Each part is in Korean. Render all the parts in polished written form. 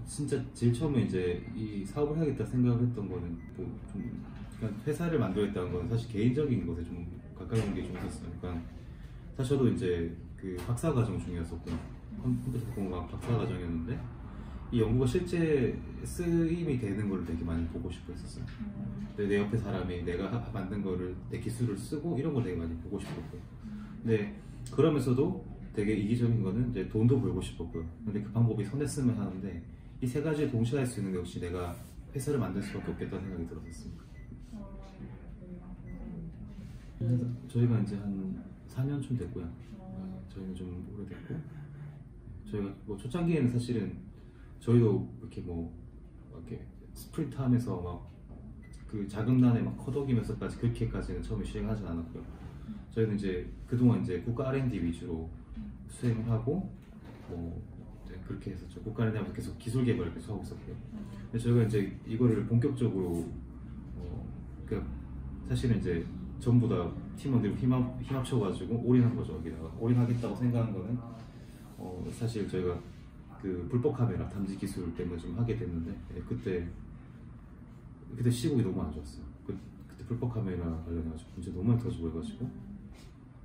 진짜 제일 처음에 이제 이 사업을 해야겠다 생각을 했던 거는 뭐좀 그러니까 회사를 만들겠다는 건 사실 개인적인 것에 좀 가까이 온 게 좀 있었어요. 그러니까 사실 저도 이제 그 박사 과정 중이었었고 컴퓨터 공학 박사 과정이었는데 이 연구가 실제 쓰임이 되는 걸 되게 많이 보고 싶어 했었어요. 내 옆에 사람이 내가 만든 거를 내 기술을 쓰고 이런 걸 되게 많이 보고 싶었고요. 근데 그러면서도 되게 이기적인 거는 이제 돈도 벌고 싶었고요. 근데 그 방법이 선했으면 하는데 이 세 가지를 동시에 할 수 있는 게 역시 내가 회사를 만들 수밖에 없겠다는 생각이 들었었습니다. 저희가 이제 한 4년쯤 됐고요. 저희는 좀 오래됐고 저희가 뭐 초창기에는 사실은 저희도 이렇게 뭐 이렇게 스프린트 하면서 막 그 자금난에 막 커덕이면서까지 그렇게까지는 처음에 시행하진 않았고요. 저희는 이제 그동안 이제 국가 R&D 위주로 수행을 하고 뭐 이제 그렇게 했었죠. 국가 R&D 하면서 계속 기술 개발을 계속 하고 있었고요. 근데 저희가 이제 이거를 본격적으로 그러니까 사실은 이제 전부 다 팀원들이 힘합쳐가지고 올인한 거죠. 여기다가 올인하겠다고 생각한 거는 사실 저희가 그 불법 카메라 탐지 기술 때문에 좀 하게 됐는데 그때 시국이 너무 안 좋았어요. 그때 불법 카메라 관련해가지고 문제 너무 많이 터지고 해가지고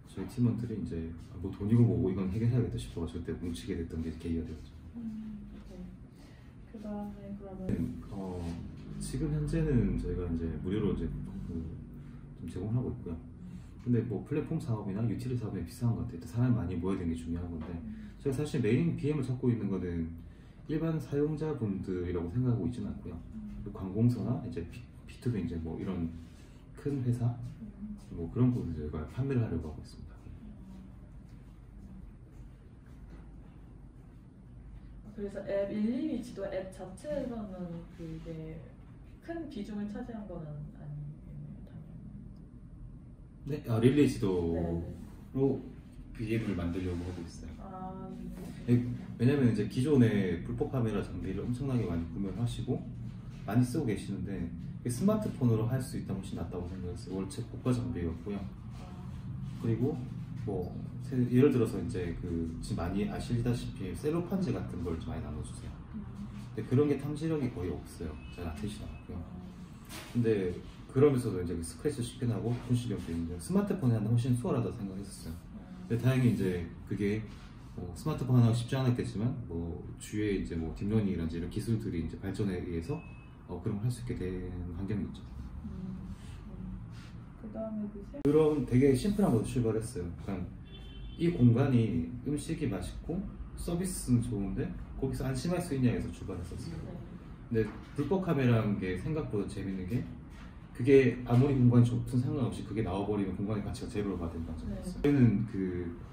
저희 팀원들이 이제 뭐 돈이고 뭐고 이건 해결해야겠다 싶어가지고 그때 뭉치게 됐던 게 계기가 되었죠. 네. 그다음에 그러면 지금 현재는 저희가 이제 무료로 이제 좀 제공하고 있고요. 근데 뭐 플랫폼 사업이나 유틸리티 사업에 비슷한 것 같아요. 사람이 많이 모여야 되는 게 중요한 건데 제가 사실 메인 BM을 찾고 있는 거는 일반 사용자분들이라고 생각하고 있지는 않고요. 관공서나 이제 B2B 이제 뭐 이런 큰 회사 뭐 그런 곳에 저희가 판매를 하려고 하고 있습니다. 그래서 앱 112지도 앱 자체에서는 그게 큰 비중을 차지한 거는 아니겠네요, 당연히. 네, 릴레이 지도로 네. BM을 만들려고 하고 있어요. 네. 왜냐면 이제 기존의 불법 카메라 장비를 엄청나게 많이 구매를 하시고 많이 쓰고 계시는데 스마트폰으로 할 수 있다면 훨씬 낫다고 생각했어요. 월체 고가 장비였고요. 그리고 뭐 예를 들어서 이제 지금 많이 아시다시피 셀로판지 같은 걸 좀 많이 나눠주세요. 근데 그런 게 탐지력이 거의 없어요. 잘 안 트시더라고요. 근데 그러면서도 이제 스크래치 쉽게 나고 분실력도 있는데 스마트폰이 하나 훨씬 수월하다고 생각했었어요. 근데 다행히 이제 그게 스마트폰 하나 쉽지 않았겠지만 뭐 주위에 이제 뭐 딥러닝이라든지 이런 기술들이 이제 발전에 의해서 그런 걸 할 수 있게 된 환경이 있죠. 그다음에 그럼 되게 심플한 것도 출발했어요. 그러니까 이 공간이 음식이 맛있고 서비스는 좋은데 거기서 안심할 수 있냐 해서 출발했었어요. 근데 불법 카메라라는 게 생각보다 재밌는 게 그게 아무리 공간이 좁든 상관없이 그게 나와버리면 공간의 가치가 제로가 된다는 점이었어요. 저희는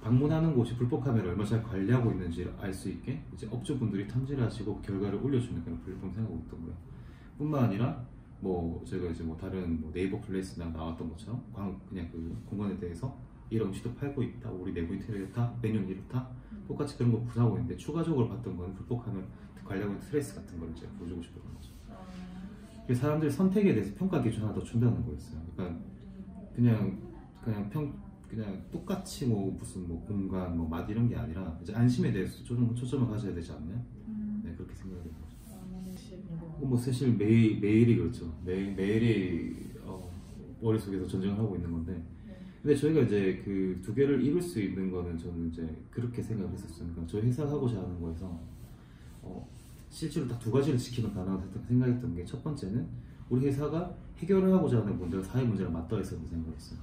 방문하는 곳이 불법 카메라를 얼마 잘 관리하고 있는지 알 수 있게 이제 업주분들이 탐지를 하시고 결과를 올려주는 그런 플랫폼 생각하고 있더고요. 뿐만 아니라 뭐 저희가 이제 뭐 다른 네이버 플레이스나 나왔던 것처럼 그냥 그 공간에 대해서 이런 음식도 팔고 있다, 우리 내부 인테리어 이렇다, 메뉴는 이렇다, 똑같이 그런 거 구사하고 있는데 추가적으로 봤던 건 불법 카메라 관리하고 있는 트레이스 같은 걸 이제 보여주고 싶었던 거죠. 그래서 사람들이 선택에 대해서 평가 기준 하나 더 준다는 거였어요. 그러니까 그냥 똑같이 뭐 무슨 뭐 공간 뭐 맛 이런 게 아니라 이제 안심에 대해서 초점을 가져야 되지 않나요? 네, 그렇게 생각이 된 거죠. 뭐 사실 매일이 그렇죠. 매일이 머릿속에서 전쟁을 하고 있는 건데 근데 저희가 이제 그 두 개를 이룰 수 있는 거는 저는 이제 그렇게 생각을 했었어요. 그러니까 저희 회사가 하고자 하는 거에서 실제로 딱 두 가지를 지키면 가능하다고 생각했던 게 첫 번째는 우리 회사가 해결을 하고자 하는 문제가 사회 문제랑 맞닿아 있었다고 생각했어요.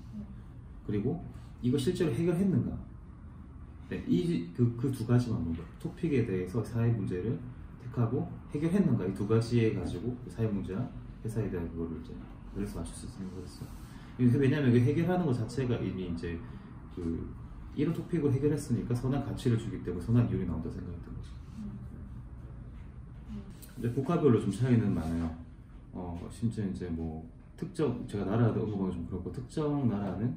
그리고 이거 실제로 해결했는가? 네, 그 두 가지만 먼저 토픽에 대해서 사회 문제를 택하고 해결했는가? 이 두 가지에 가지고 사회 문제와 회사에 대한 그거를 이제 그래서 맞출 수 있는 거였어요. 왜냐하면 해결하는 것 자체가 이미 이제 이런 토픽을 해결했으니까 선한 가치를 주기 때문에 선한 이율이 나온다고 생각했던 거죠. 이제 국가별로 좀 차이는 많아요. 심지어 이제 뭐 제가 나라도 언급하기 좀 그렇고 특정 나라는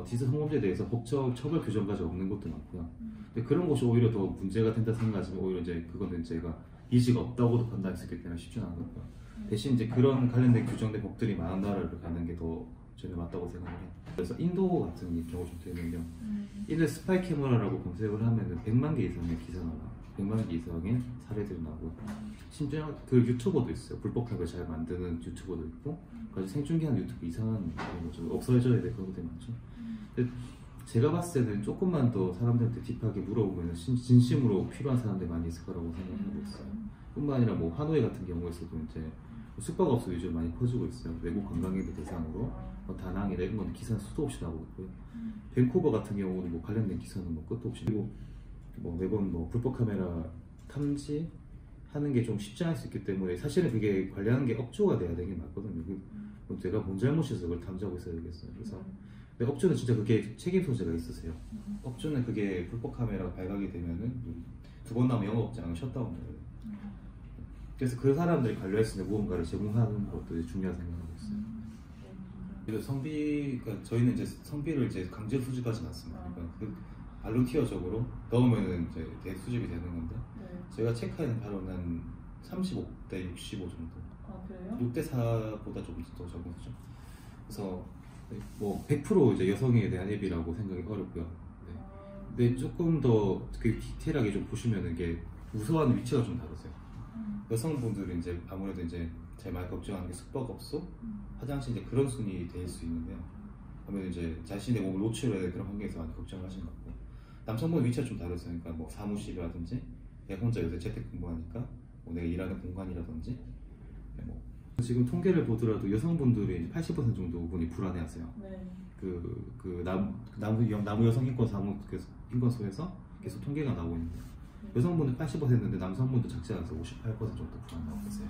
디지털 성범죄에 대해서 법적 처벌 규정까지 없는 것도 많고요. 근데 그런 것이 오히려 더 문제가 된다 생각하지만 오히려 이제 그거는 제가 이지가 없다고도 판단할 수 있기 때문에 쉽지는 않을 거고요. 대신 이제 그런 관련된 규정된 법들이 많은 나라를 가는 게 더 저는 맞다고 생각을 해요. 그래서 인도 같은 경우 좀 되는데요. 인도 스파이 캐머라라고 검색을 하면은 100만 개 이상의 기사가 나와요. 100만 개 이상의 사례들이 나오고 심지어 그 유튜버도 있어요. 불법학을 잘 만드는 유튜버도 있고 그래서 생중계하는 유튜브 이상한 좀 없어져야 될 그런 것들이 많죠. 근데 제가 봤을 때는 조금만 더 사람들한테 딥하게 물어보면 진심으로 필요한 사람들이 많이 있을 거라고 생각하고 있어요. 뿐만 아니라 뭐 하노이 같은 경우에서도 이제 숙박업소 위주로 많이 퍼지고 있어요. 외국 관광객들 대상으로 다낭이나 이런 건 기사는 수도 없이 나오고 있고요. 밴쿠버 같은 경우는 뭐 관련된 기사는 뭐 끝도 없이 그리고 뭐 매번 뭐 불법 카메라 탐지 하는 게 좀 쉽지 않을 수 있기 때문에 사실은 그게 관리하는 게 업조가 돼야 되긴 맞거든요. 그럼 내가 뭔 잘못이어서 그걸 탐지하고 있어야 되겠어요. 그래서 근데 업주는 진짜 그게 책임 소재가 있으세요. 업주는 그게 불법 카메라 발각이 되면은 2번 나면 영업장을 셧다운해요. 그래서 그 사람들이 관리할 수 있는 무언가를 제공하는 것도 중요한 생각하고 있어요. 그래서 성비, 그러니까 저희는 이제 성비를 이제 강제 수집하진 않습니다. 그러니까 그 발로티어적으로 넣으면은 이제 대수집이 되는 건데 저희가 체크하는 바로는 한 35대 65 정도. 아 그래요? 6대 4보다 좀 더 적은 수준. 그래서 뭐 100% 이제 여성에 대한 앱이라고 생각이 어렵고요. 네. 근데 조금 더 그 디테일하게 좀 보시면은 이게 우수한 위치가 좀 다르세요. 여성분들은 이제 아무래도 이제 제일 많이 걱정하는 게 숙박업소, 화장실 이제 그런 순위 될 수 있는데요. 그러면 이제 자신의 몸을 노출해야 될 그런 환경에서 많이 걱정하시는 것 같고 남성분 위치가 좀 다르세요. 그러니까 뭐 사무실이라든지 내가 혼자 요새 재택근무하니까 뭐 내가 일하는 공간이라든지 뭐 지금 통계를 보더라도 여성분들이 80% 정도 분이 불안해하세요. 네. 나무 여성 인권 사무 인권소에서 계속 통계가 나오고 있는데 여성분은 80%인데 남성분도 작지 않아서 58% 정도 불안하고 계세요.